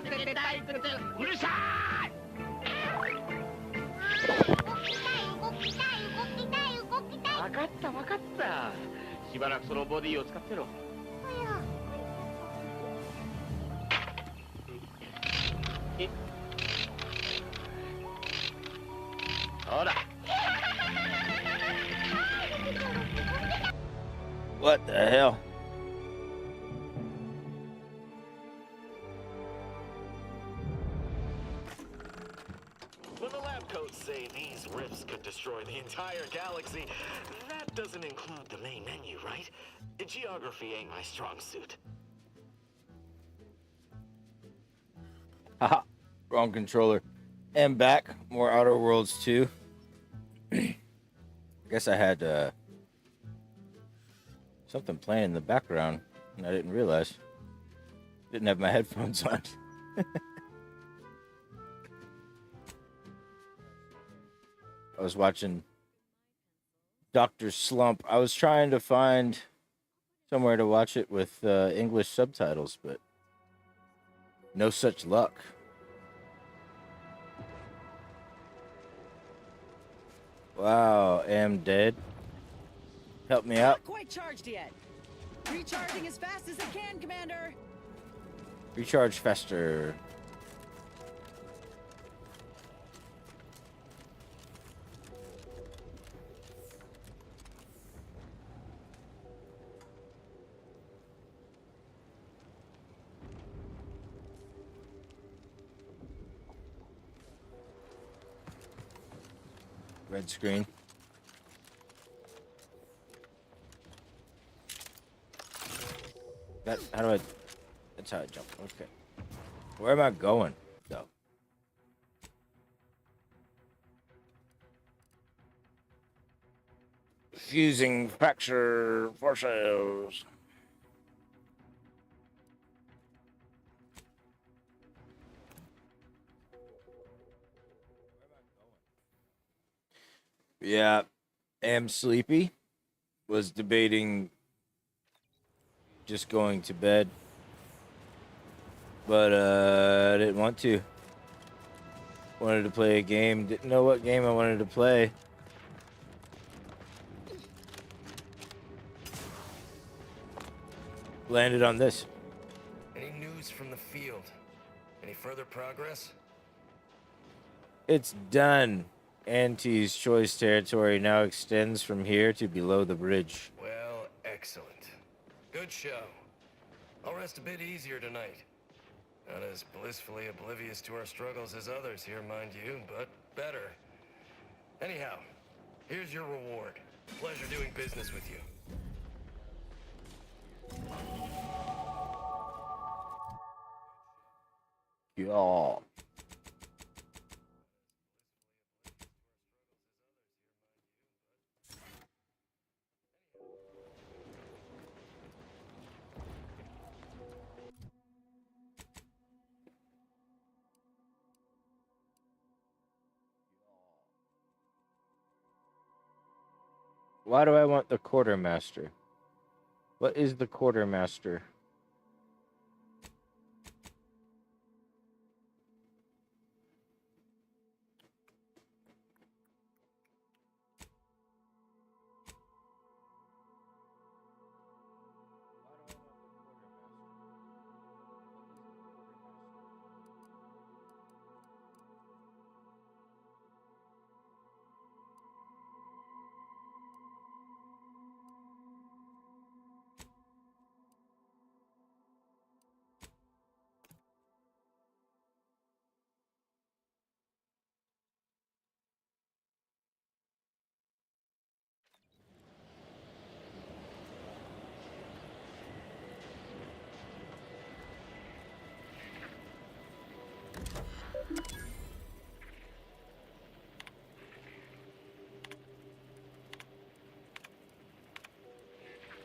せて退屈。うるさい。動きたい動きたい動きたい。分かった分かった。しばらくそのボディを使ってろ。ほら。What the hell? When the lab coats say these rifts could destroy the entire galaxy, that doesn't include the main menu, right? Geography ain't my strong suit. Haha, wrong controller. And back, more Outer Worlds 2. Guess I had something playing in the background, and I didn't realize. Didn't have my headphones on. I was watching Dr. Slump. I was trying to find somewhere to watch it with English subtitles, but no such luck. Wow, am dead. Help me out. Not quite charged yet. Recharging as fast as it can, Commander. Recharge faster. Red screen. How do I... That's how I jump. Okay. Where am I going, though? Fusing fracture forces. Yeah, am sleepy. Was debating just going to bed, but I didn't want to. Wanted to play a game. Didn't know what game I wanted to play. Landed on this. Any news from the field? Any further progress? It's done. Auntie's choice territory now extends from here to below the bridge. Well, excellent. Good show. I'll rest a bit easier tonight. Not as blissfully oblivious to our struggles as others here, mind you, but better. Anyhow, here's your reward. Pleasure doing business with you. Yeah. Why do I want the quartermaster? What is the quartermaster?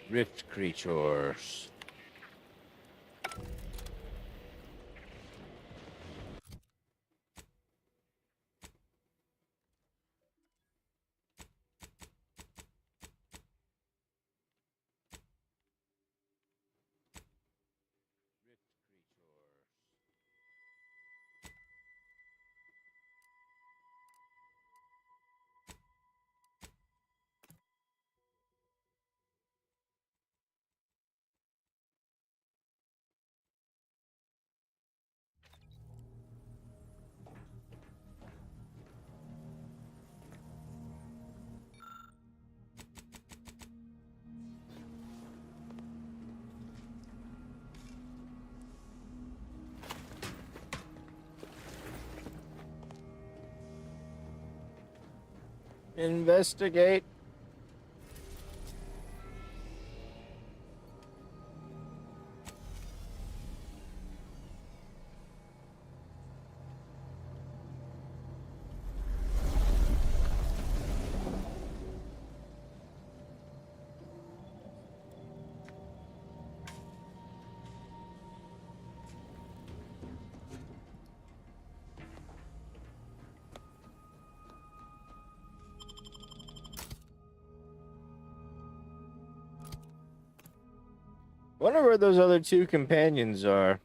Rift creatures. Investigate. Wonder where those other two companions are.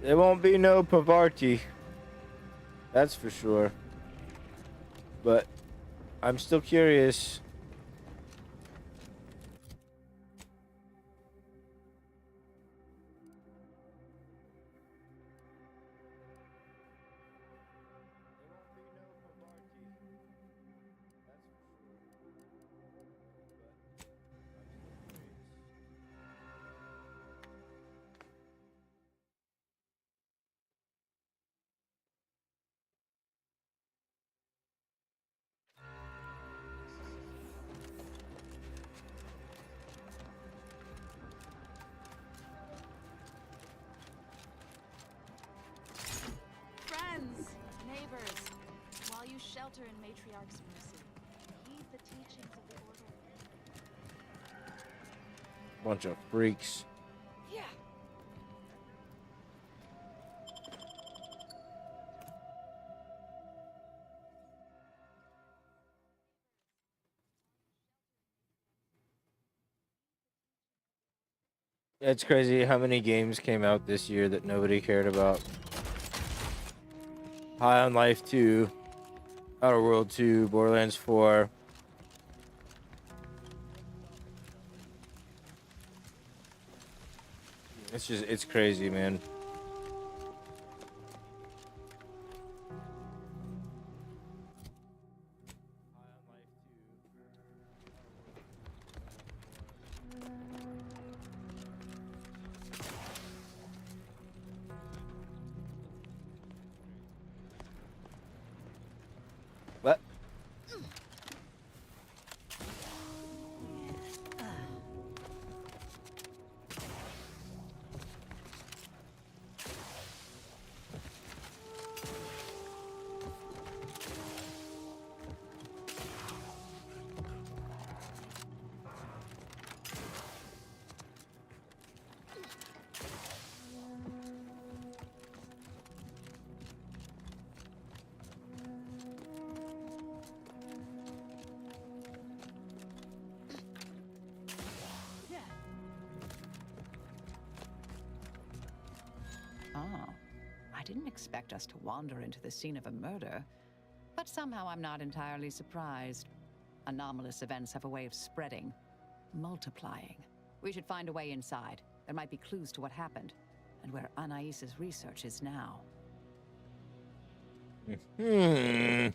There won't be no Pavarti. That's for sure. But I'm still curious. Friends, neighbors, while you shelter in Matriarch's mercy, heed the teachings of the Order. Bunch of freaks. Yeah. It's crazy how many games came out this year that nobody cared about. High on Life 2, Outer World 2, Borderlands 4. It's crazy, man. What? Oh, I didn't expect us to wander into the scene of a murder, but somehow I'm not entirely surprised. Anomalous events have a way of spreading, multiplying. We should find a way inside. There might be clues to what happened, and where Anais's research is now. Hmm.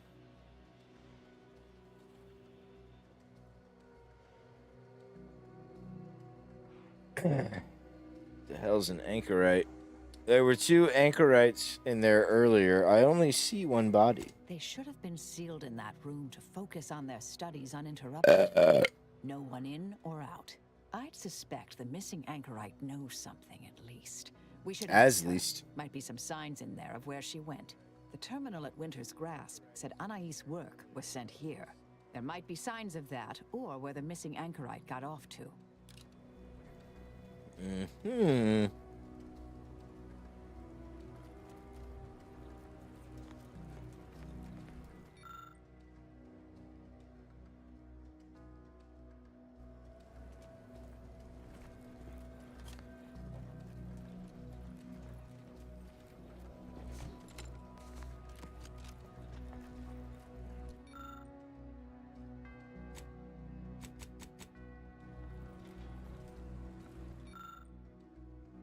The hell's an anchorite? There were two anchorites in there earlier. I only see one body. They should have been sealed in that room to focus on their studies uninterrupted. No one in or out. I'd suspect the missing anchorite knows something at least. We should As ask her. least. Might be some signs in there of where she went. The terminal at Winter's Grasp said Anais' work was sent here. There might be signs of that, or where the missing anchorite got off to. Hmm.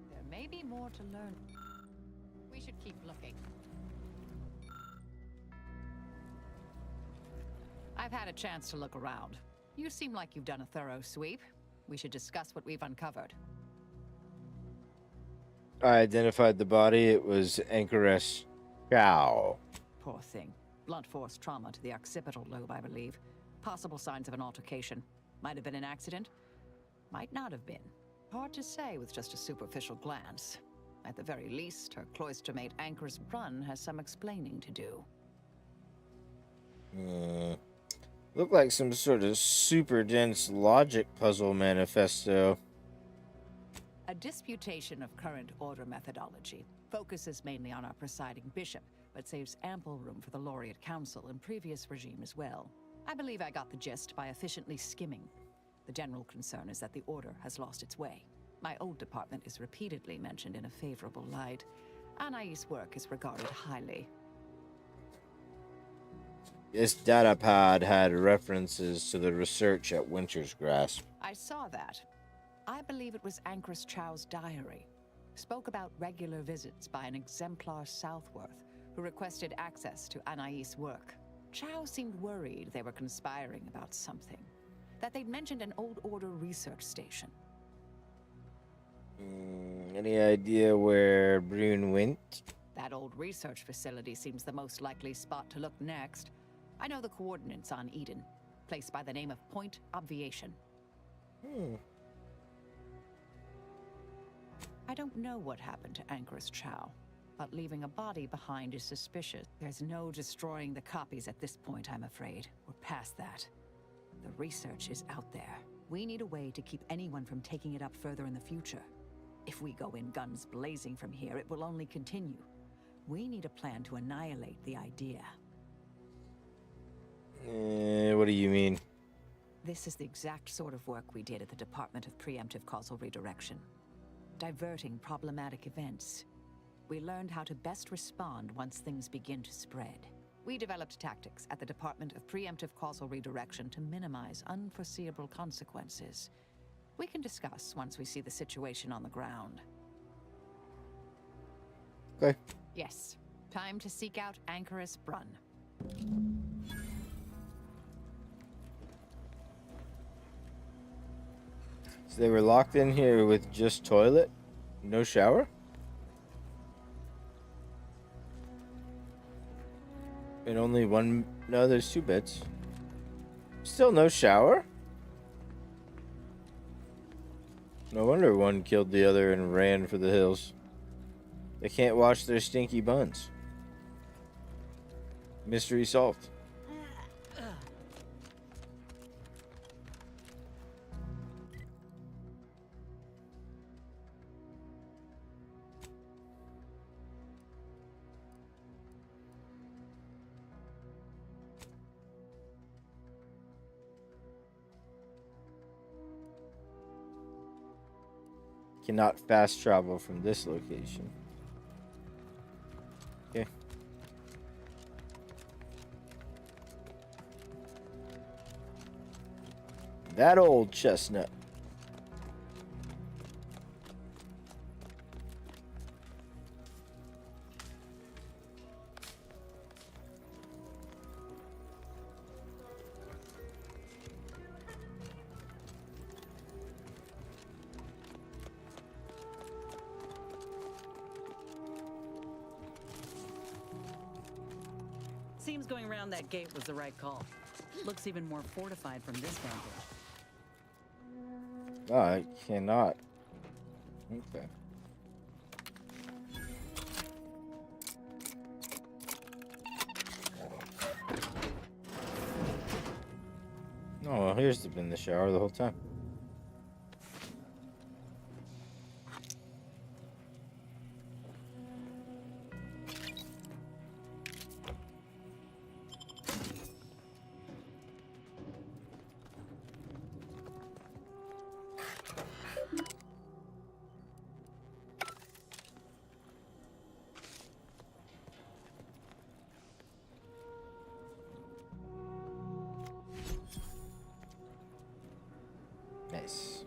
There may be more to learn. We should keep looking. I've had a chance to look around. You seem like you've done a thorough sweep. We should discuss what we've uncovered. I identified the body. It was Anchoress Chow. Poor thing. Blunt force trauma to the occipital lobe, I believe. Possible signs of an altercation. Might have been an accident. Might not have been. Hard to say with just a superficial glance. At the very least, her cloister mate Anchoress Brunn has some explaining to do. Looked like some sort of super dense logic puzzle manifesto. A disputation of current order methodology focuses mainly on our presiding bishop, but saves ample room for the laureate council and previous regime as well. I believe I got the gist by efficiently skimming. The general concern is that the order has lost its way. My old department is repeatedly mentioned in a favorable light. Anais' work is regarded highly. This datapad had references to the research at Winter's Grasp. I saw that. I believe it was Anchoress Chow's diary. Spoke about regular visits by an exemplar Southworth, who requested access to Anais' work. Chow seemed worried they were conspiring about something. That they'd mentioned an old order research station. Any idea where Brune went? That old research facility seems the most likely spot to look next. I know the coordinates on Eden. Place by the name of Point Obviation. I don't know what happened to Anchoress Chow, but leaving a body behind is suspicious. There's no destroying the copies at this point, I'm afraid. We're past that. The research is out there. We need a way to keep anyone from taking it up further in the future. If we go in guns blazing from here, it will only continue. We need a plan to annihilate the idea. What do you mean? This is the exact sort of work we did at the Department of Preemptive Causal Redirection. Diverting problematic events. We learned how to best respond once things begin to spread. We developed tactics at the Department of Preemptive Causal Redirection to minimize unforeseeable consequences. We can discuss once we see the situation on the ground. Okay. Yes. Time to seek out Anchoress Brunn. So they were locked in here with just toilet? No shower? And only one... No, there's 2 beds. Still no shower? No wonder one killed the other and ran for the hills. They can't wash their stinky buns. Mystery solved. Cannot fast travel from this location. Okay. That old chestnut. Seems going around that gate was the right call. Looks even more fortified from this vantage. Oh, I cannot. Okay. Oh, well, here's been the shower the whole time. Nice.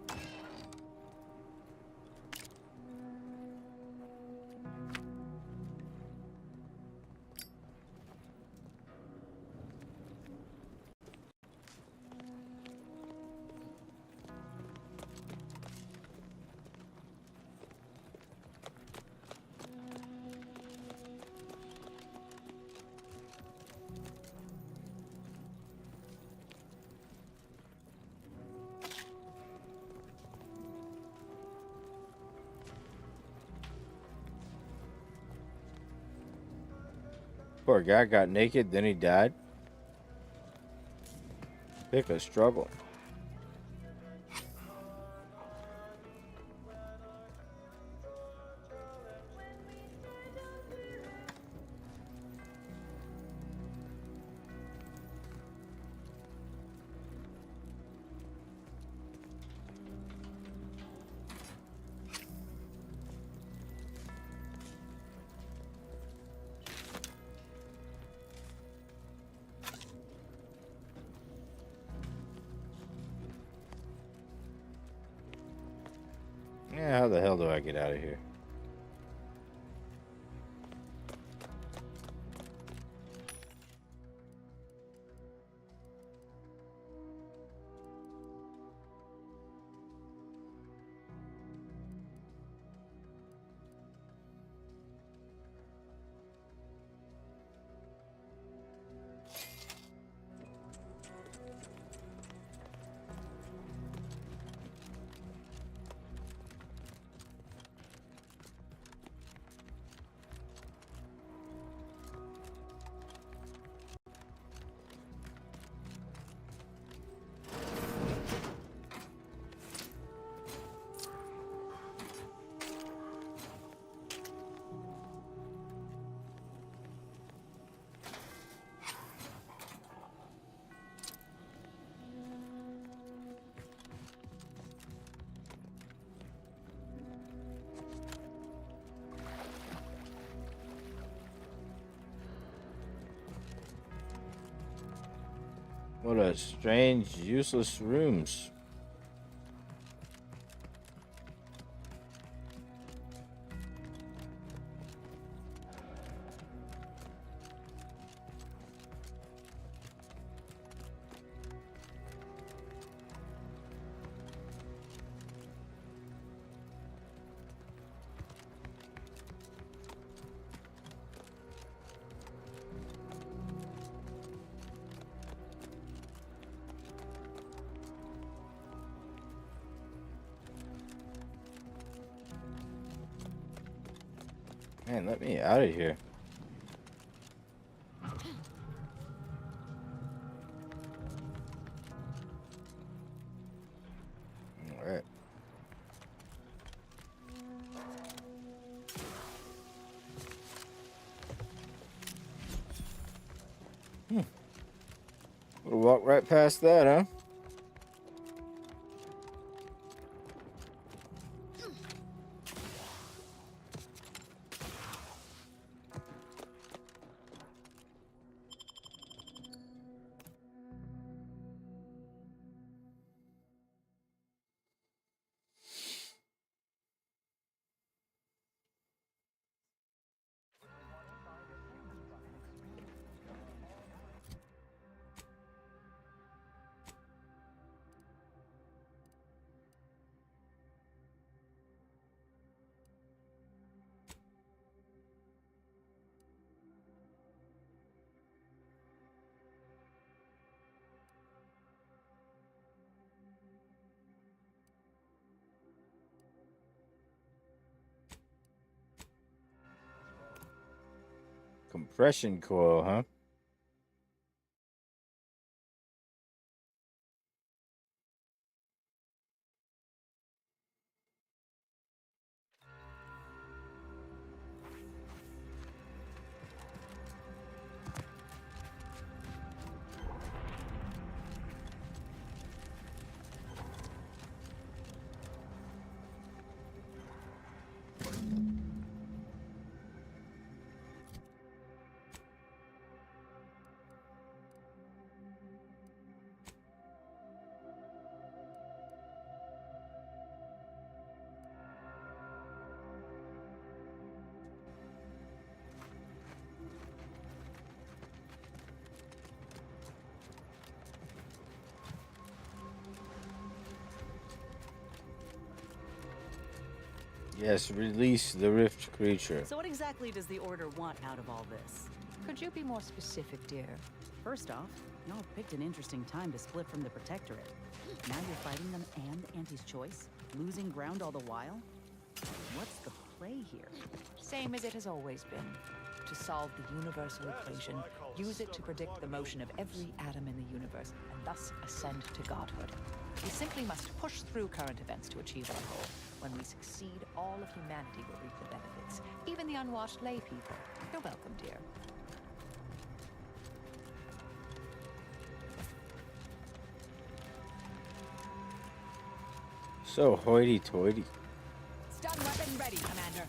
Poor guy got naked, then he died. Pick a struggle. Yeah, how the hell do I get out of here? What a strange, useless rooms. Man, let me out of here. All right. We'll walk right past that, huh? Compression coil, huh? Yes, release the rift creature. So what exactly does the Order want out of all this? Could you be more specific, dear? First off, y'all picked an interesting time to split from the Protectorate. Now you're fighting them and Auntie's choice, losing ground all the while? What's the play here? Same as it has always been. to solve the universal equation, use it to predict the motion of every atom in the universe, and thus ascend to godhood. We simply must push through current events to achieve our goal. When we succeed, all of humanity will reap the benefits, even the unwashed lay people. You're welcome, dear. So hoity-toity. Stun weapon ready, Commander.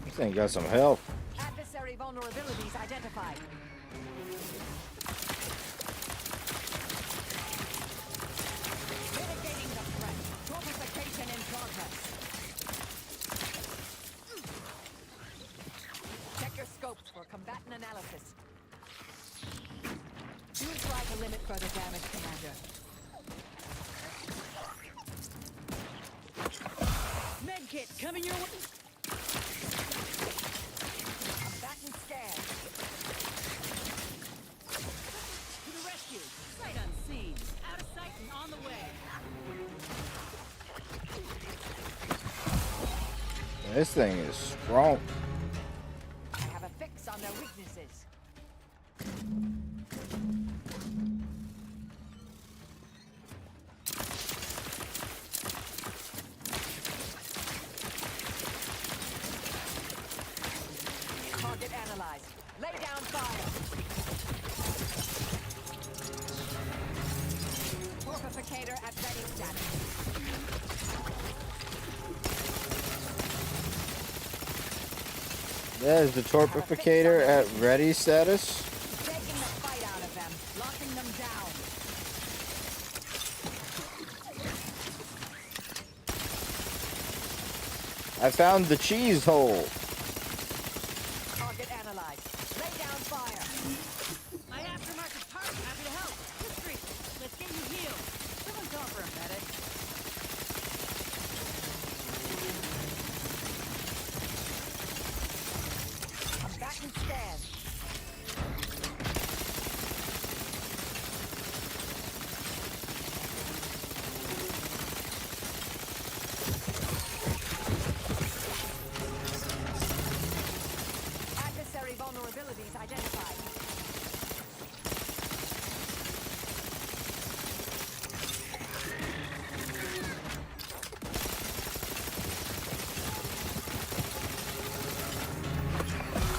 This thing got some health. Adversary vulnerabilities identified. Mitigating the threat. Fortification in progress. Check your scopes for combatant analysis. Use try to limit further damage, Commander. Medkit coming your way. Combatant scan. To the rescue! Sight unseen. Out of sight and on the way. This thing is strong. I have a fix on their weaknesses. Target analyzed. Lay down fire. Fortificator at ready status. That is the torpificator at ready status. Taking the fight out of them, locking them down. I found the cheese hole. Target analyzed. Lay down fire. My aftermarket part, happy to help. History, let's get you healed. Someone's offer a medic. Combatant scan. Adversary vulnerabilities identified.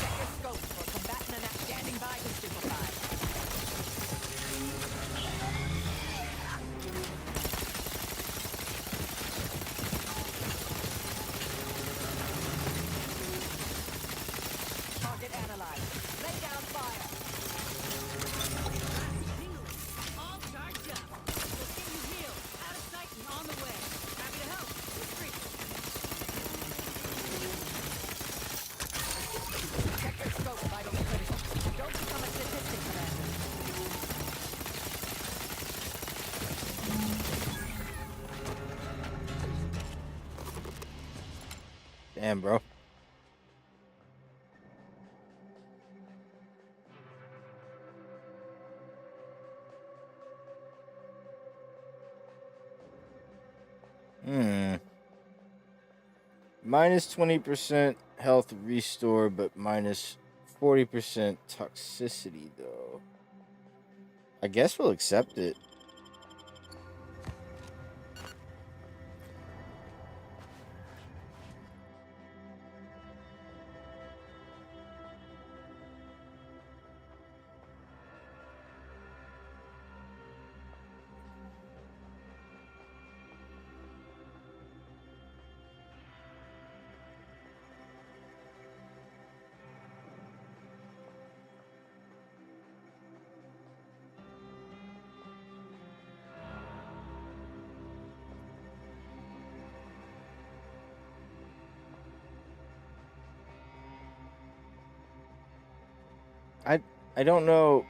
Check your scope for combatant and standing by to stupefy. Target analyzed. Lay down fire. Tingling. All charged up. Let's get you healed. Out of sight and on the way. Happy to help. History. Check your scope, vitally critical. Don't become a statistic, Commander. Damn, bro. Minus 20% health restore, but minus 40% toxicity, though. I guess we'll accept it. I don't know.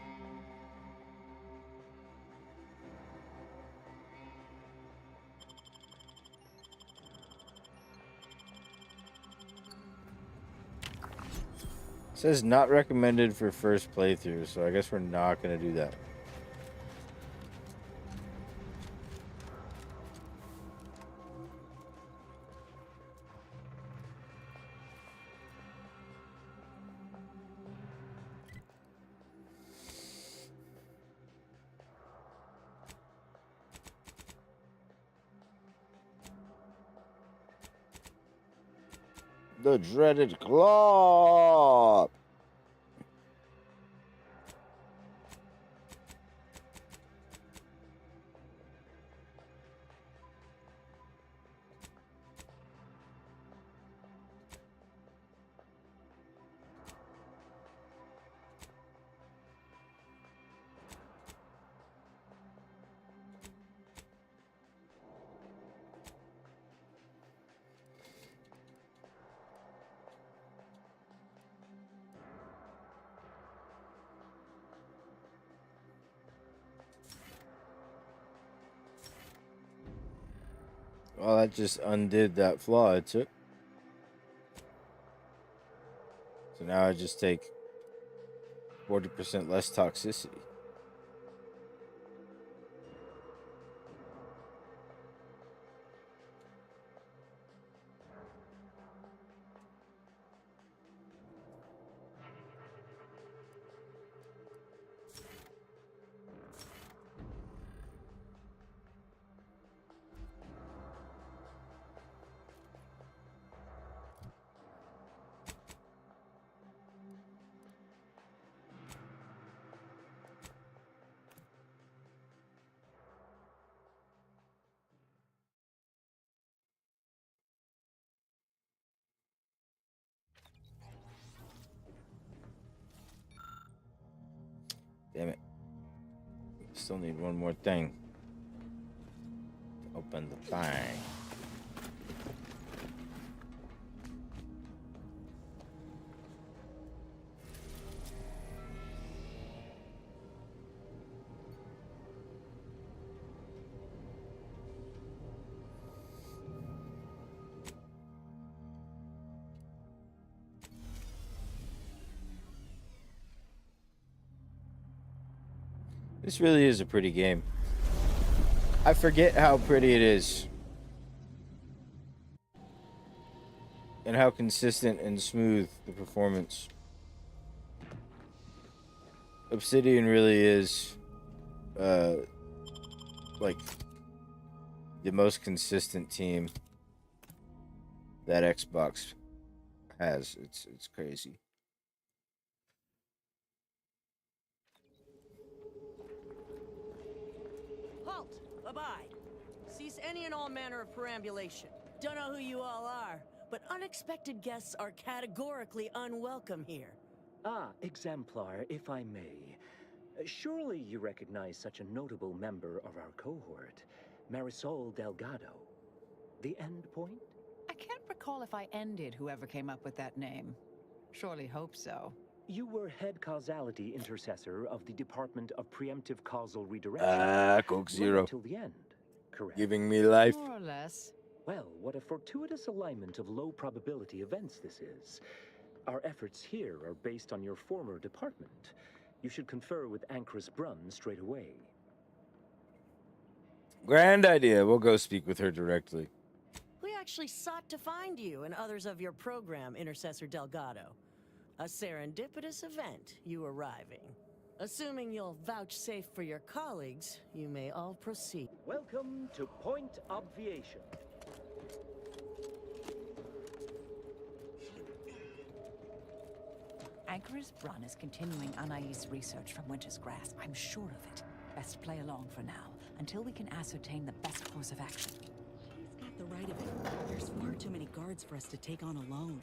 It says not recommended for first playthrough, so I guess we're not gonna do that. The dreaded claw. Well, that just undid that flaw I took. So now I just take 40% less toxicity. Damn it. Still need one more thing. Open the thing. This really is a pretty game. I forget how pretty it is. And how consistent and smooth the performance. Obsidian really is like the most consistent team that Xbox has. It's crazy. Halt! Abide! Cease any and all manner of perambulation. Don't know who you all are, but unexpected guests are categorically unwelcome here. Ah, Exemplar, if I may. Surely you recognize such a notable member of our cohort, Marisol Delgado. The end point? I can't recall if I ended whoever came up with that name. Surely hope so. You were head causality intercessor of the Department of Preemptive Causal Redirection. Coke Right Zero. till the end, correct? Giving me life. More or less. Well, what a fortuitous alignment of low probability events this is. Our efforts here are based on your former department. You should confer with Ankrus Brunn straight away. Grand idea. We'll go speak with her directly. We actually sought to find you and others of your program, Intercessor Delgado. A serendipitous event, you arriving. Assuming you'll vouchsafe for your colleagues, you may all proceed. Welcome to Point Obviation. Anchor's Brunn is continuing Anais' research from Winter's Grass. I'm sure of it. Best play along for now, until we can ascertain the best course of action. He's got the right of it. There's far too many guards for us to take on alone.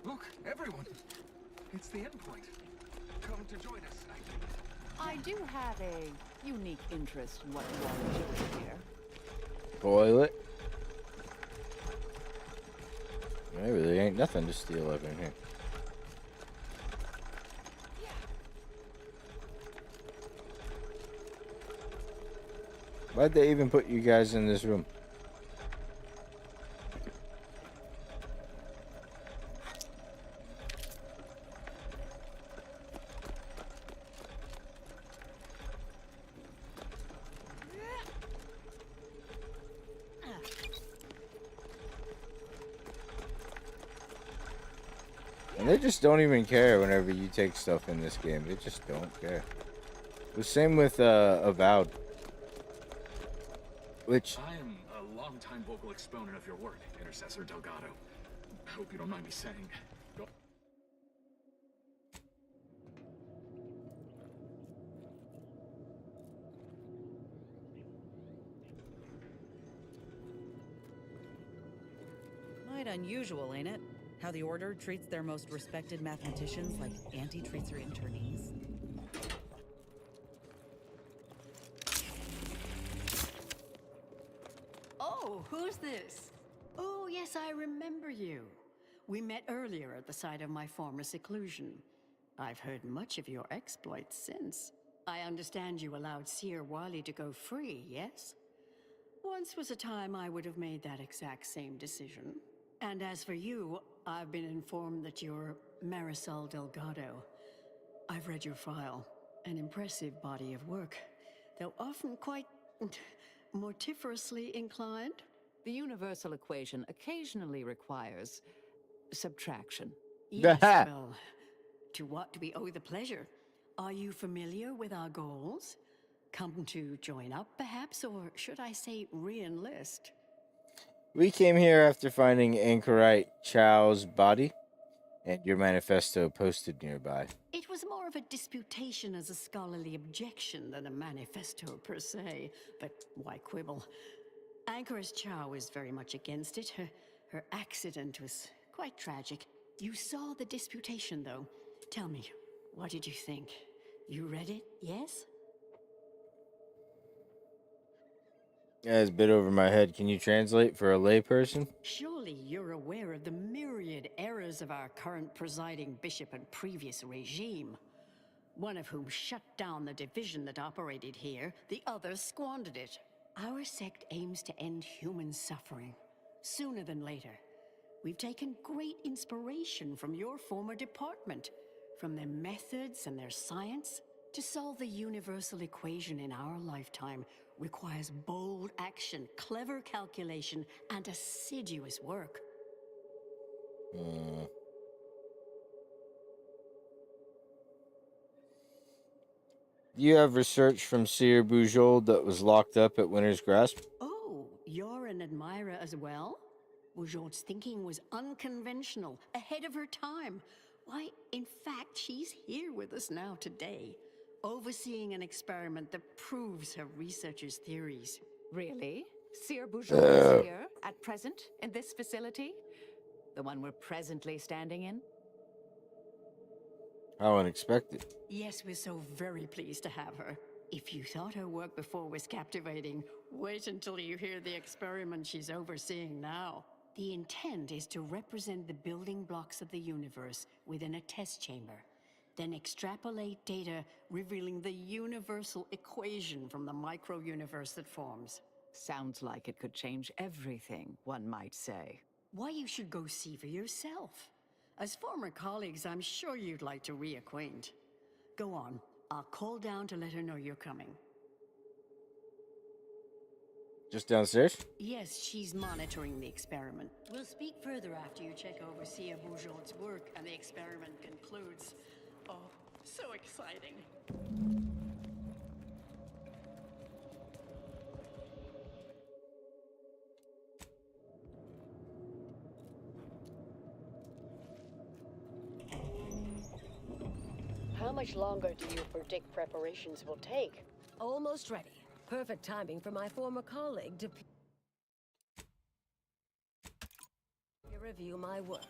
Look, everyone! It's the endpoint. Come to join us. I do have a unique interest in what you all are doing here. Toilet. There really ain't nothing to steal up in here. Why'd they even put you guys in this room? And they just don't even care whenever you take stuff in this game. They just don't care. The same with Avowed. Which... I am a longtime vocal exponent of your work, Intercessor Delgado. I hope you don't mind me saying. Quite unusual, ain't it? How the Order treats their most respected mathematicians like Auntie treats her internees. Oh, who's this? Oh, yes, I remember you. We met earlier at the site of my former seclusion. I've heard much of your exploits since. I understand you allowed Seer Wily to go free, yes? Once was a time I would have made that exact same decision. And as for you, I've been informed that you're Marisol Delgado. I've read your file. An impressive body of work, though often quite mortiferously inclined. The universal equation occasionally requires subtraction. Yes, well, to what do we owe the pleasure? Are you familiar with our goals? Come to join up, perhaps, or should I say re-enlist? We came here after finding Anchorite Chow's body and your manifesto posted nearby. It was more of a disputation as a scholarly objection than a manifesto per se, but why quibble? Anchoress Chow is very much against it. Her accident was quite tragic. You saw the disputation, though. Tell me, what did you think? You read it, yes? Yeah, it's a bit over my head. Can you translate for a layperson? Surely you're aware of the myriad errors of our current presiding bishop and previous regime. One of whom shut down the division that operated here, the other squandered it. Our sect aims to end human suffering, sooner than later. We've taken great inspiration from your former department, from their methods and their science. To solve the universal equation in our lifetime requires bold action, clever calculation, and assiduous work. You have research from Seer Bujold that was locked up at Winter's Grasp? Oh, you're an admirer as well? Bujold's thinking was unconventional, ahead of her time. Why, in fact, she's here with us now today, overseeing an experiment that proves her researcher's theories. Really? Seer Bujold is here, at present, in this facility? The one we're presently standing in? How unexpected. Yes, we're so very pleased to have her. If you thought her work before was captivating, wait until you hear the experiment she's overseeing now. The intent is to represent the building blocks of the universe within a test chamber, then extrapolate data revealing the universal equation from the micro-universe that forms. Sounds like it could change everything, one might say. Why, you should go see for yourself. As former colleagues, I'm sure you'd like to reacquaint. Go on. I'll call down to let her know you're coming. Just downstairs? Yes, she's monitoring the experiment. We'll speak further after you check over Seer Bujold's work and the experiment concludes. Oh, so exciting. How much longer do you predict preparations will take? Almost ready. Perfect timing for my former colleague to review my work.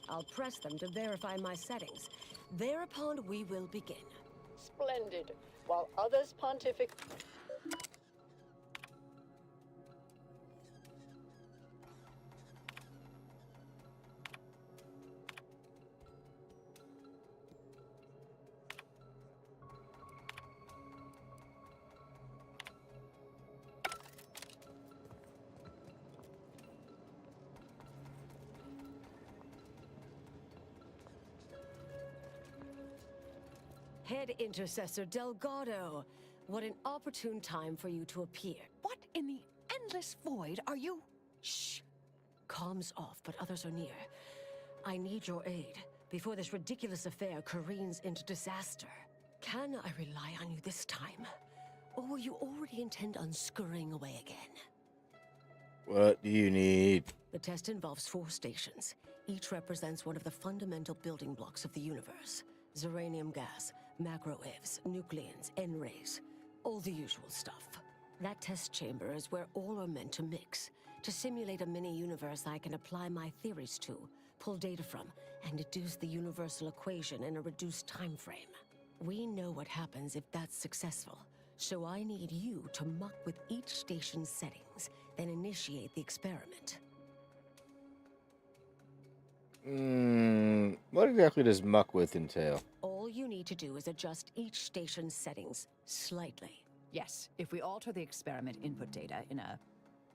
I'll press them to verify my settings. Thereupon, we will begin. Splendid. While others pontificate... Head Intercessor Delgado. What an opportune time for you to appear. What in the endless void are you? Shh. Comms off, but others are near. I need your aid before this ridiculous affair careens into disaster. Can I rely on you this time? Or you already intend on scurrying away again? What do you need? The test involves 4 stations. Each represents one of the fundamental building blocks of the universe. Zeranium gas, macro-ivs, nucleons, N-rays. All the usual stuff. That test chamber is where all are meant to mix. To simulate a mini-universe I can apply my theories to, pull data from, and deduce the universal equation in a reduced time frame. We know what happens if that's successful, so I need you to muck with each station's settings, then initiate the experiment. What exactly does muck with entail? All you need to do is adjust each station's settings slightly. Yes, if we alter the experiment input data in a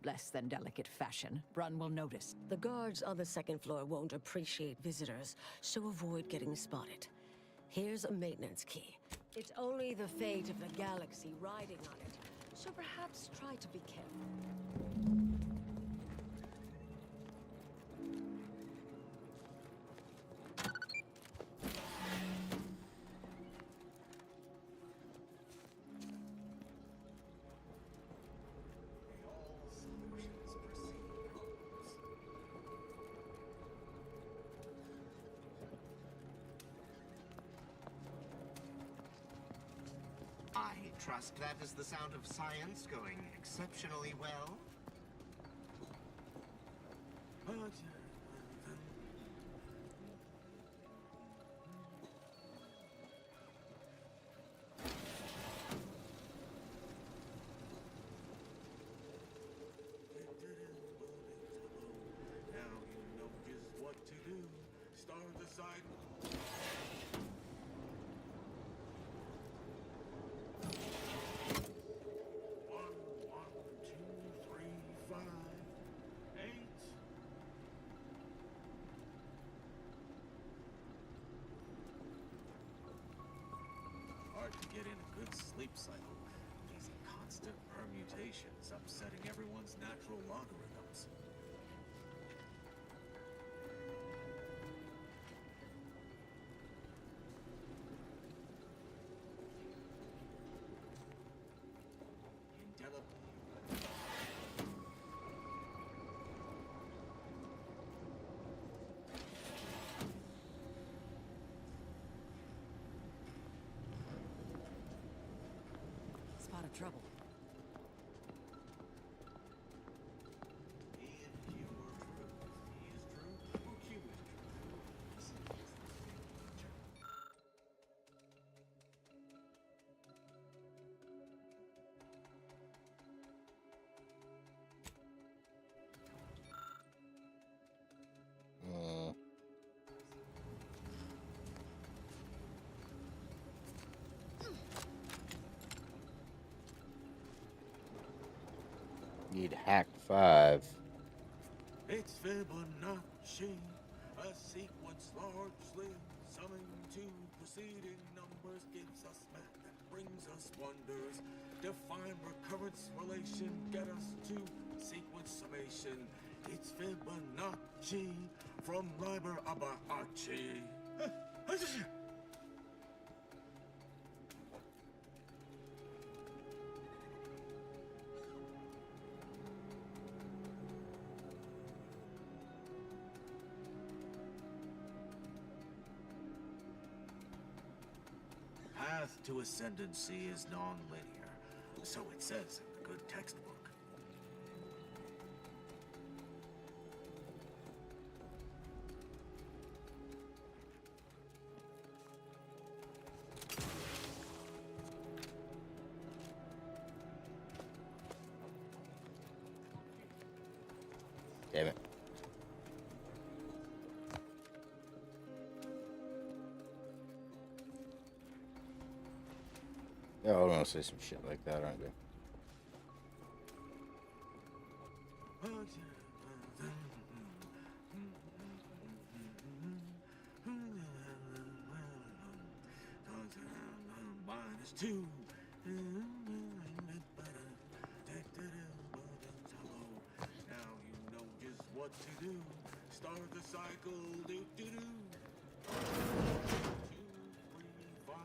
less than delicate fashion, Brun will notice. The guards on the 2nd floor won't appreciate visitors, so avoid getting spotted. Here's a maintenance key. It's only the fate of the galaxy riding on it, so perhaps try to be careful. I trust that is the sound of science going exceptionally well. Now you know just what to do. Start deciding. Hard to get in a good sleep cycle. These constant permutations upsetting everyone's natural logarithms. Spot of trouble. Need hack 5. It's Fibonacci, a sequence largely summing to preceding numbers gives us math that brings us wonders. Define recurrence relation, get us to sequence summation. It's Fibonacci from Liber Abachi. Path to ascendancy is non-linear, so it says in the good textbook. Damn it. Yeah, I want to say some shit like that, aren't they? minus 2. Now you know just what to do. Start the cycle. Do do do. 2, 3, 5,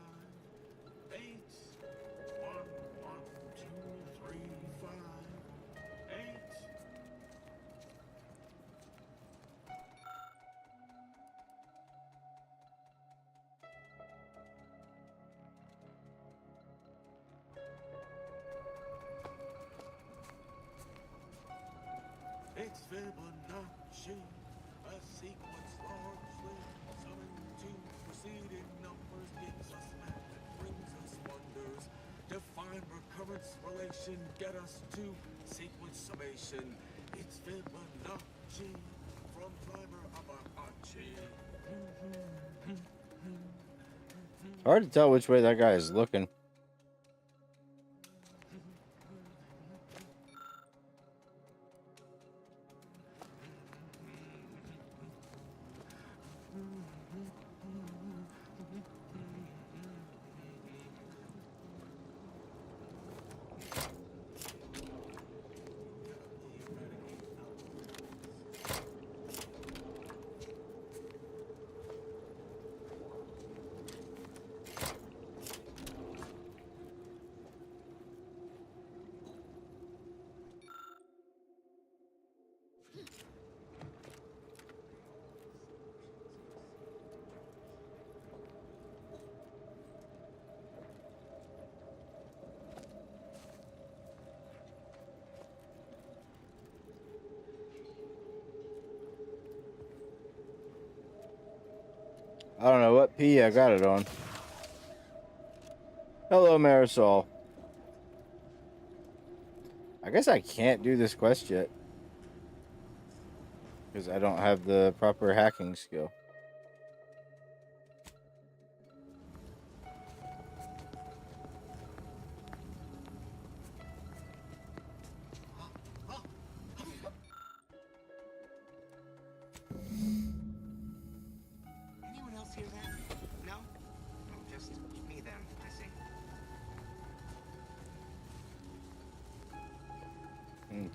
8. 1, 1, 2, 3, 5, 8. It's Fibonacci, a sequence largely summoned to preceding numbers gives us math that brings us wonders. Define recurrence relation, get us to sequence summation. It's Fibonacci from Liber Abaci. Hard to tell which way that guy is looking. I don't know what P I got it on. Hello, Marisol. I guess I can't do this quest yet. Because I don't have the proper hacking skill. Anyone else hear that? No? Oh, just me then, I see.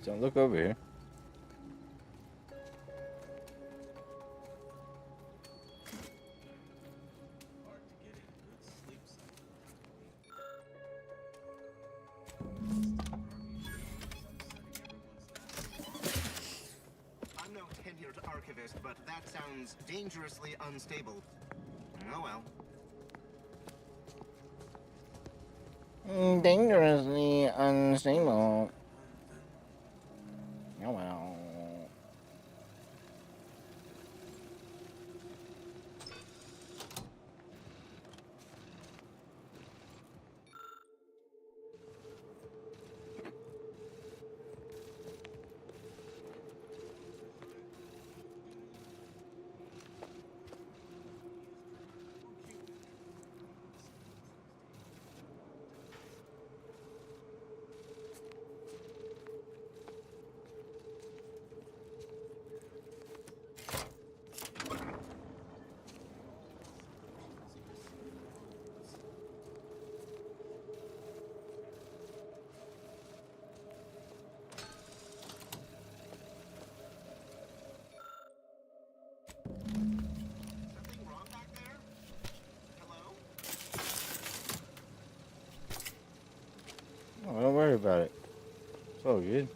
Don't look over here. I'm no tenured archivist, but that sounds dangerously unstable. Oh well. Dangerously unstable. Oh well. Something wrong back there? Hello? Oh, don't worry about it. It's all good.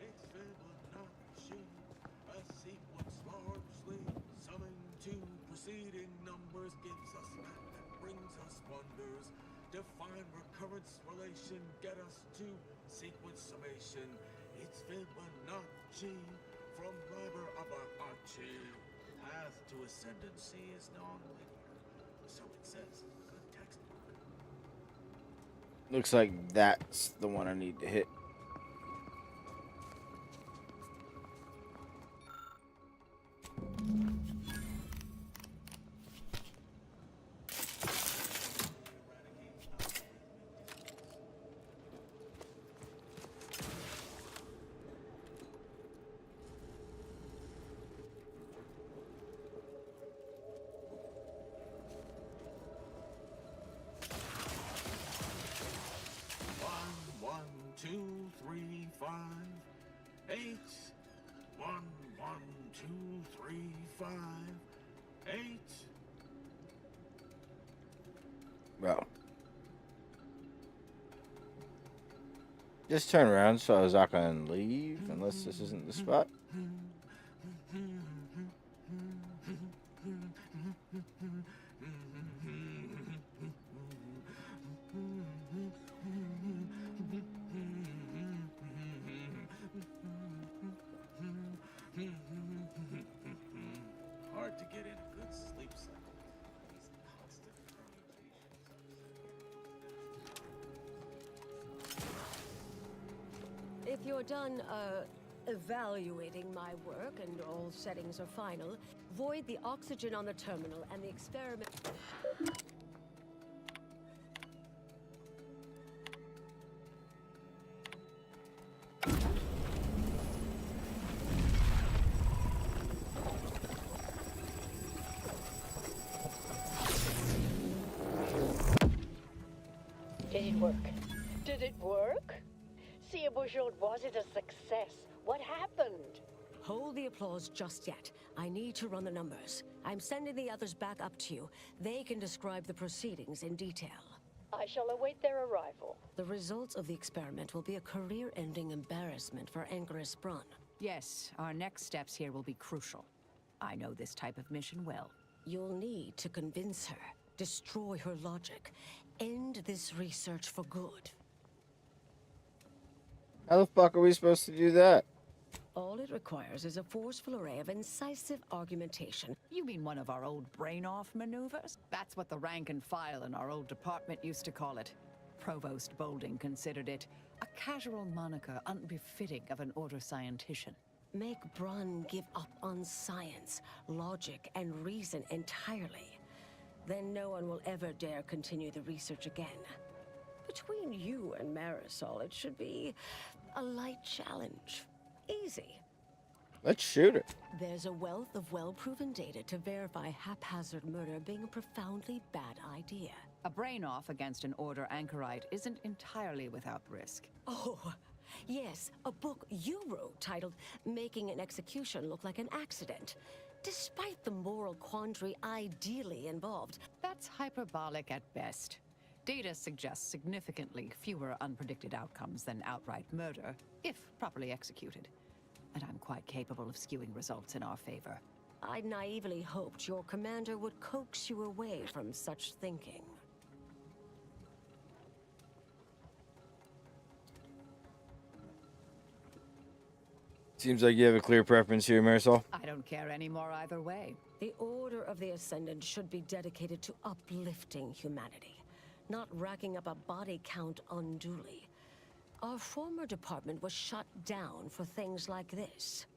It's Fibonacci, a sequence largely summoned to preceding numbers gives us math that brings us wonders. Define recurrence relation, get us to sequence summation. It's Fibonacci from Liber Abaci. Path to ascendancy is non-linear, so it says in a good textbook. Looks like that's the one I need to hit. 3, 5, 8. Well. Just turn around so Zaka can leave, unless this isn't the spot. Hard to get in a good sleep cycle. These constant permutations. If you're done, evaluating my work and all settings are final, void the oxygen on the terminal and the experiment. Did it work? Did it work? See, Bouchard, was it a success? What happened? Hold the applause just yet. I need to run the numbers. I'm sending the others back up to you. They can describe the proceedings in detail. I shall await their arrival. The results of the experiment will be a career-ending embarrassment for Anchoress Brun. Yes, our next steps here will be crucial. I know this type of mission well. You'll need to convince her, destroy her logic, end this research for good. How the fuck are we supposed to do that? All it requires is a forceful array of incisive argumentation. You mean one of our old brain-off maneuvers? That's what the rank and file in our old department used to call it. Provost Bolding considered it a casual moniker unbefitting of an order scientician. Make Brun give up on science, logic, and reason entirely. Then no one will ever dare continue the research again. Between you and Marisol, it should be a light challenge. Easy. Let's shoot it. There's a wealth of well-proven data to verify haphazard murder being a profoundly bad idea. A brain-off against an order anchorite isn't entirely without risk. Oh, yes, a book you wrote titled Making an Execution Look Like an Accident. Despite the moral quandary ideally involved. That's hyperbolic at best. Data suggests significantly fewer unpredicted outcomes than outright murder, if properly executed. And I'm quite capable of skewing results in our favor. I naively hoped your commander would coax you away from such thinking. Seems like you have a clear preference here, Marisol. I don't care anymore either way. The Order of the Ascendant should be dedicated to uplifting humanity, not racking up a body count unduly. Our former department was shut down for things like this.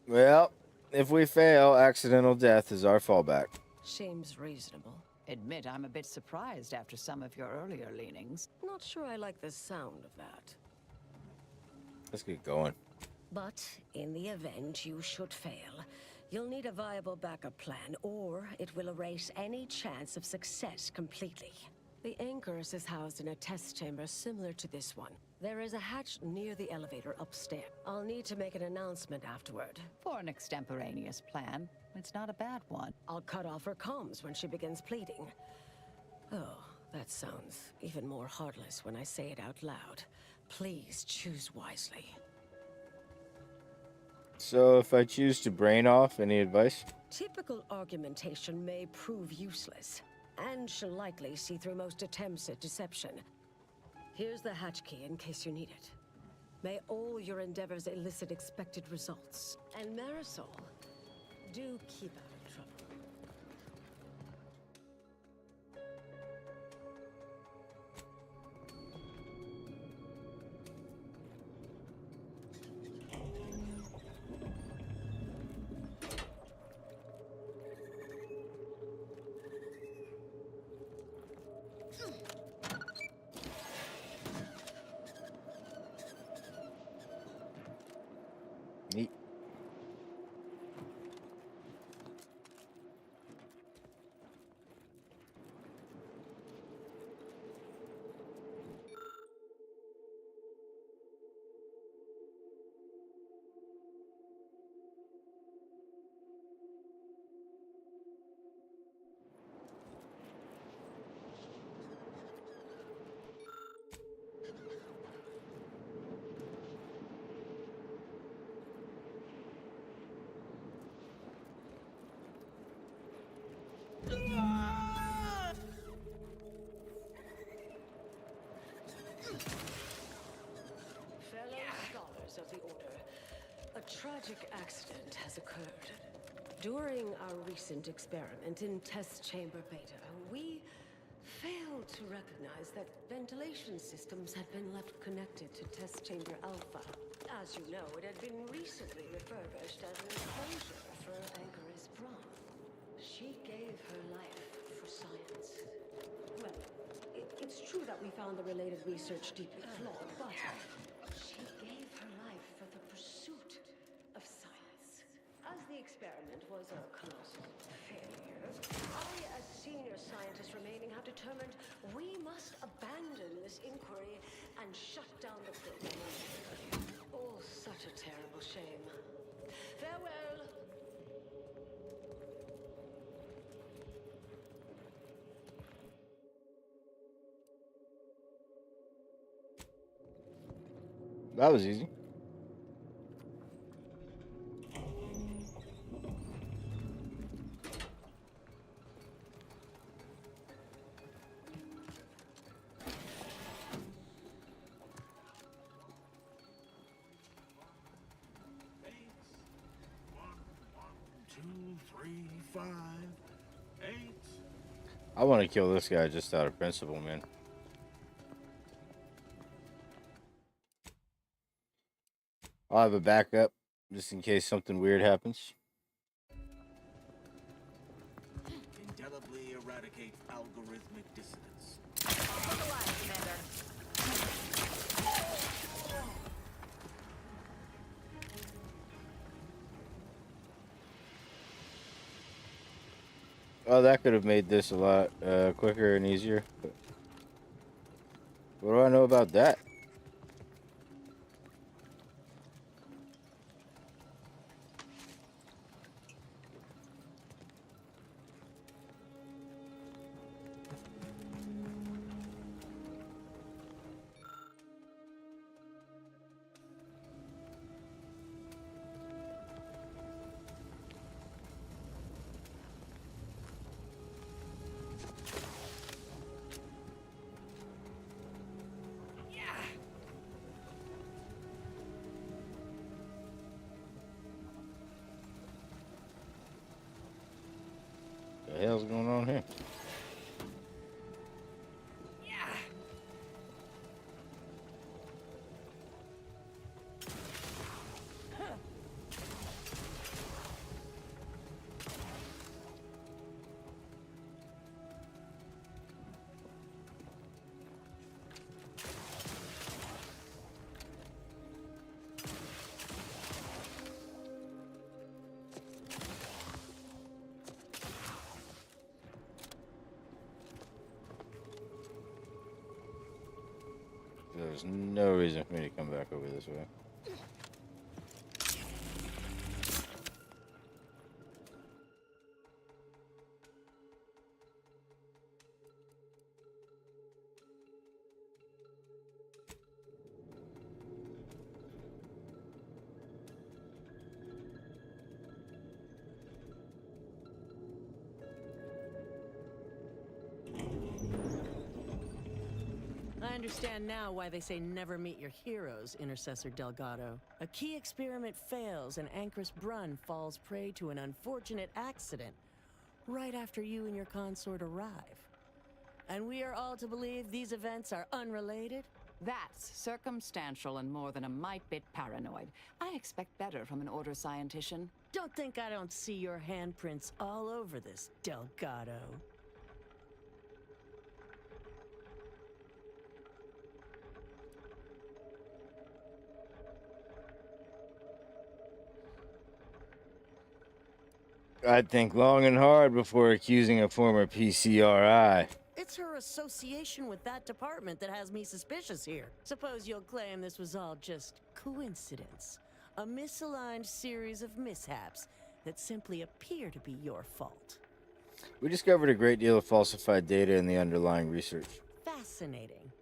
Well, if we fail, accidental death is our fallback. Seems reasonable. Admit I'm a bit surprised after some of your earlier leanings. Not sure I like the sound of that. Let's get going. But in the event you should fail, you'll need a viable backup plan, or it will erase any chance of success completely. The Anchoress is housed in a test chamber similar to this one. There is a hatch near the elevator upstairs. I'll need to make an announcement afterward. For an extemporaneous plan, it's not a bad one. I'll cut off her comms when she begins pleading. Oh, that sounds even more heartless when I say it out loud. Please choose wisely. So if I choose to brain off, any advice? Typical argumentation may prove useless, and she'll likely see through most attempts at deception. Here's the hatch key in case you need it. May all your endeavors elicit expected results. And Marisol, do keep out of trouble. Neat. tragic accident has occurred. During our recent experiment in test chamber beta, we failed to recognize that ventilation systems had been left connected to test chamber alpha. As you know, it had been recently refurbished as an enclosure for Anchoress Braun. She gave her life for science. Well, it's true that we found the related research deeply flawed, but she gave her life for the pursuit of science. As the experiment was a colossal failure, I, as senior scientist remaining, have determined we must abandon this inquiry and shut down the program. Oh, such a terrible shame. Farewell. That was easy. I want to kill this guy just out of principle, man. I'll have a backup just in case something weird happens. Indelibly eradicate algorithmic dissonance. On the line, Commander. Oh, that could have made this a lot quicker and easier. But what do I know about that? What the hell's going on here? There's no reason for me to come back over this way. I understand now why they say never meet your heroes, Intercessor Delgado. A key experiment fails and Anchoress Brunn falls prey to an unfortunate accident right after you and your consort arrive. And we are all to believe these events are unrelated? That's circumstantial and more than a mite bit paranoid. I expect better from an Order scientician. Don't think I don't see your handprints all over this, Delgado. I'd think long and hard before accusing a former PCRI. It's her association with that department that has me suspicious here. Suppose you'll claim this was all just coincidence. A misaligned series of mishaps that simply appear to be your fault. We discovered a great deal of falsified data in the underlying research. Fascinating.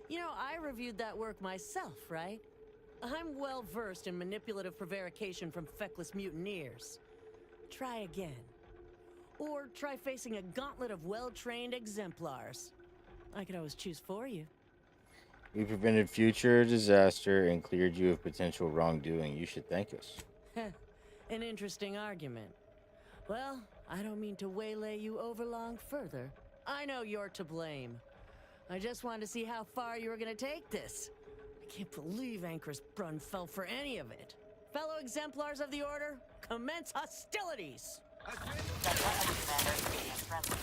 You know, I reviewed that work myself, right? I'm well versed in manipulative prevarication from feckless mutineers. Try again. Or try facing a gauntlet of well-trained exemplars. I could always choose for you. We prevented future disaster and cleared you of potential wrongdoing. You should thank us. An interesting argument. Well, I don't mean to waylay you overlong further. I know you're to blame. I just wanted to see how far you were gonna take this. I can't believe Anchor's Brunn fell for any of it. Fellow exemplars of the Order, commence hostilities!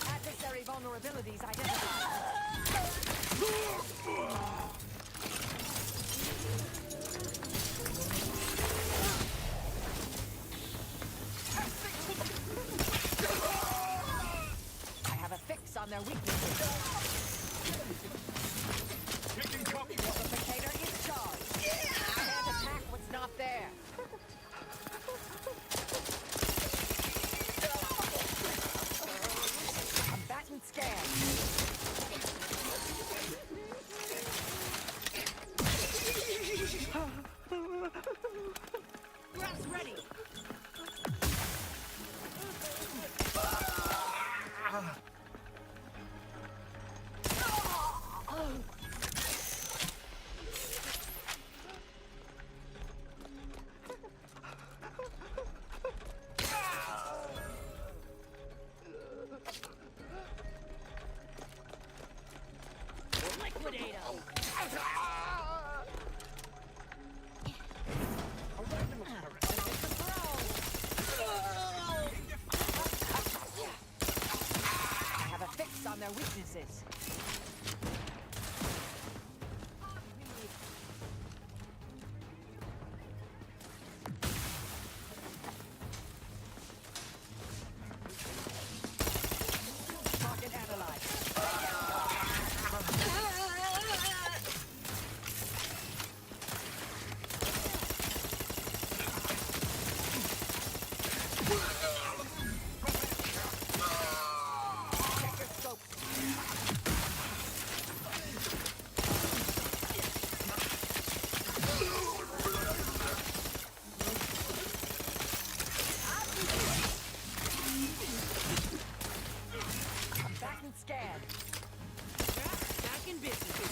Adversary vulnerabilities identified. I have a fix on their weaknesses. Amplificator is charged. Can't attack what's not there. Combatant scan. Grabs ready. I have a fix on their weaknesses. Target analyzed. Check your scope. Back and scan. Back in business.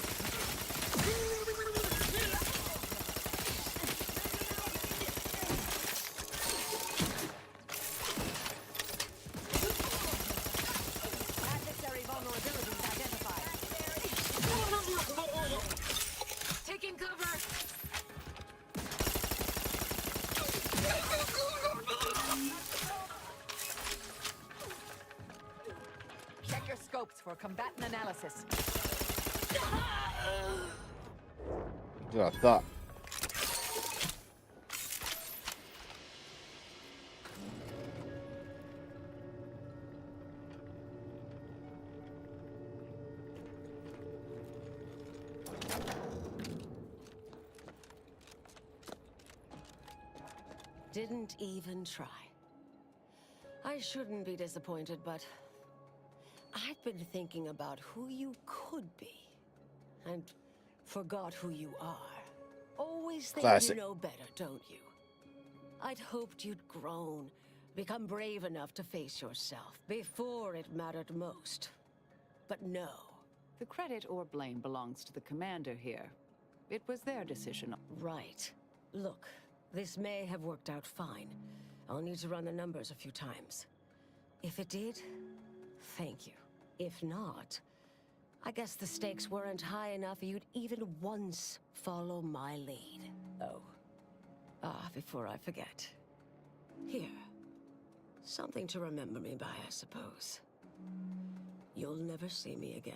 Adversary vulnerabilities identified. Taking cover. Check your scopes for combatant analysis. That's what I thought. Didn't even try. I shouldn't be disappointed, but I've been thinking about who you could be and forgot who you are. Always think Classic. you know better, don't you? I'd hoped you'd grown, become brave enough to face yourself before it mattered most. But no. The credit or blame belongs to the commander here. It was their decision. Right. Look, this may have worked out fine. I'll need to run the numbers a few times. If it did, thank you. If not, I guess the stakes weren't high enough you'd even once follow my lead. Oh. Before I forget. Here. Something to remember me by, I suppose. You'll never see me again.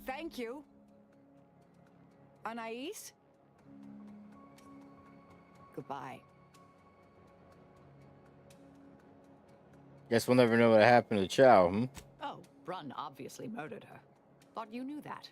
Thank you. Anais? Goodbye. Guess we'll never know what happened to Chow, hmm? Oh, Brunn obviously murdered her. Thought you knew that.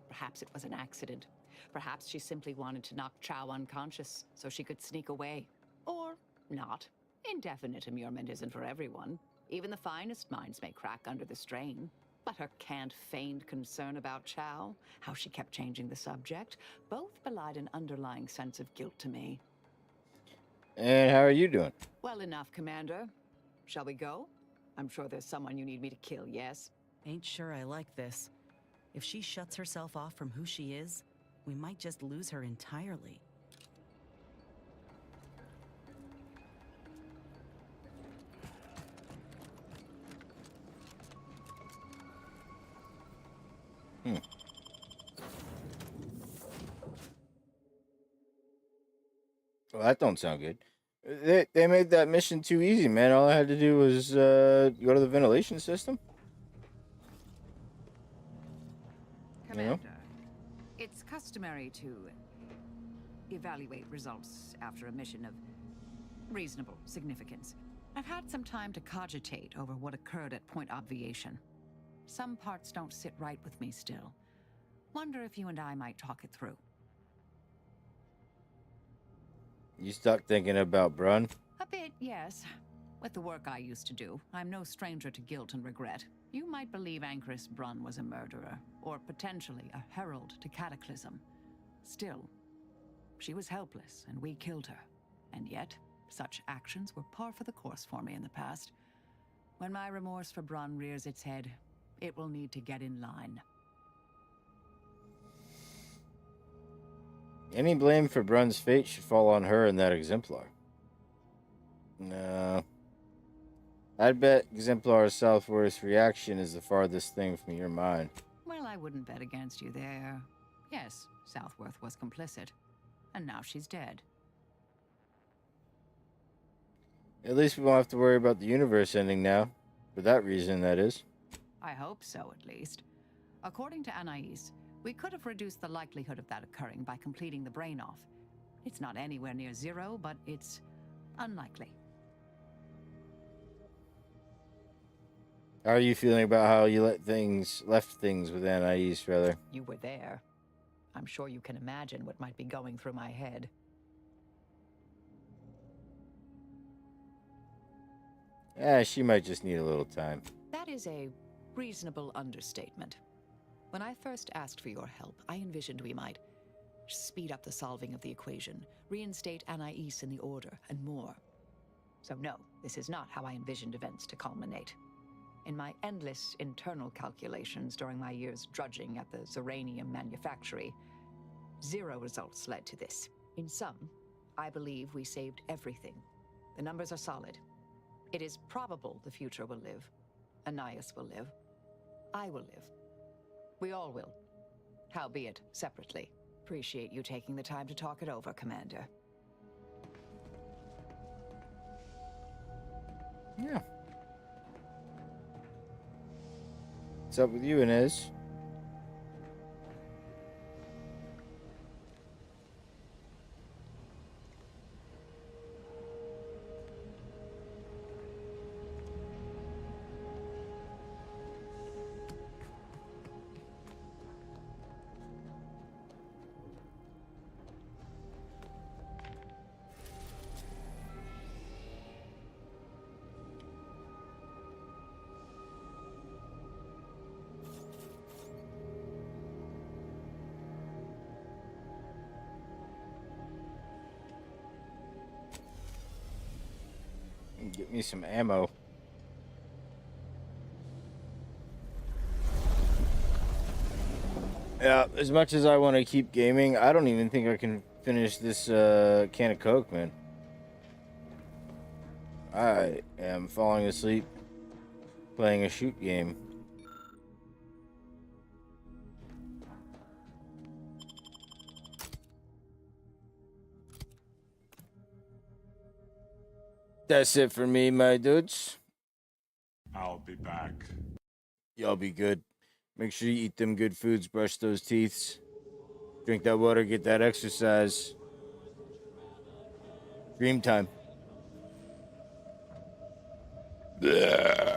Perhaps it was an accident. Perhaps she simply wanted to knock Chow unconscious so she could sneak away. Or not. Indefinite immurement isn't for everyone. Even the finest minds may crack under the strain. But her canned feigned concern about Chow, how she kept changing the subject, both belied an underlying sense of guilt to me. And how are you doing? Well enough, Commander. Shall we go? I'm sure there's someone you need me to kill, yes? Ain't sure I like this. If she shuts herself off from who she is, we might just lose her entirely. Well, that don't sound good. They made that mission too easy, man. All I had to do was go to the ventilation system. Commander, it's customary to evaluate results after a mission of reasonable significance. I've had some time to cogitate over what occurred at Point Obviation. Some parts don't sit right with me still. Wonder if you and I might talk it through. You stuck thinking about Brun? A bit, yes. With the work I used to do, I'm no stranger to guilt and regret. You might believe Anchoress Brun was a murderer, or potentially a herald to Cataclysm. Still, she was helpless, and we killed her. And yet, such actions were par for the course for me in the past. When my remorse for Brun rears its head, it will need to get in line. Any blame for Brun's fate should fall on her and that exemplar. No. I'd bet Exemplar Southworth's reaction is the farthest thing from your mind. Well, I wouldn't bet against you there. Yes, Southworth was complicit. And now she's dead. At least we won't have to worry about the universe ending now. For that reason, that is. I hope so, at least. According to Anais, we could have reduced the likelihood of that occurring by completing the brain off. It's not anywhere near zero, but it's unlikely. How are you feeling about how you left things with Anais, rather? You were there. I'm sure you can imagine what might be going through my head. She might just need a little time. That is a reasonable understatement. When I first asked for your help, I envisioned we might speed up the solving of the equation, reinstate Anais in the Order, and more. So no, this is not how I envisioned events to culminate. In my endless internal calculations during my years drudging at the Zeranium manufactory, zero results led to this. In sum, I believe we saved everything. The numbers are solid. It is probable the future will live. Anais will live. I will live. We all will. Howbeit separately. Appreciate you taking the time to talk it over, Commander. Yeah. What's up with you, Inez? Get me some ammo. Yeah, as much as I want to keep gaming, I don't even think I can finish this can of Coke, man. I am falling asleep playing a shoot game. That's it for me, my dudes. I'll be back. Y'all be good. Make sure you eat them good foods, brush those teeth, drink that water, get that exercise. Dream time. Blech.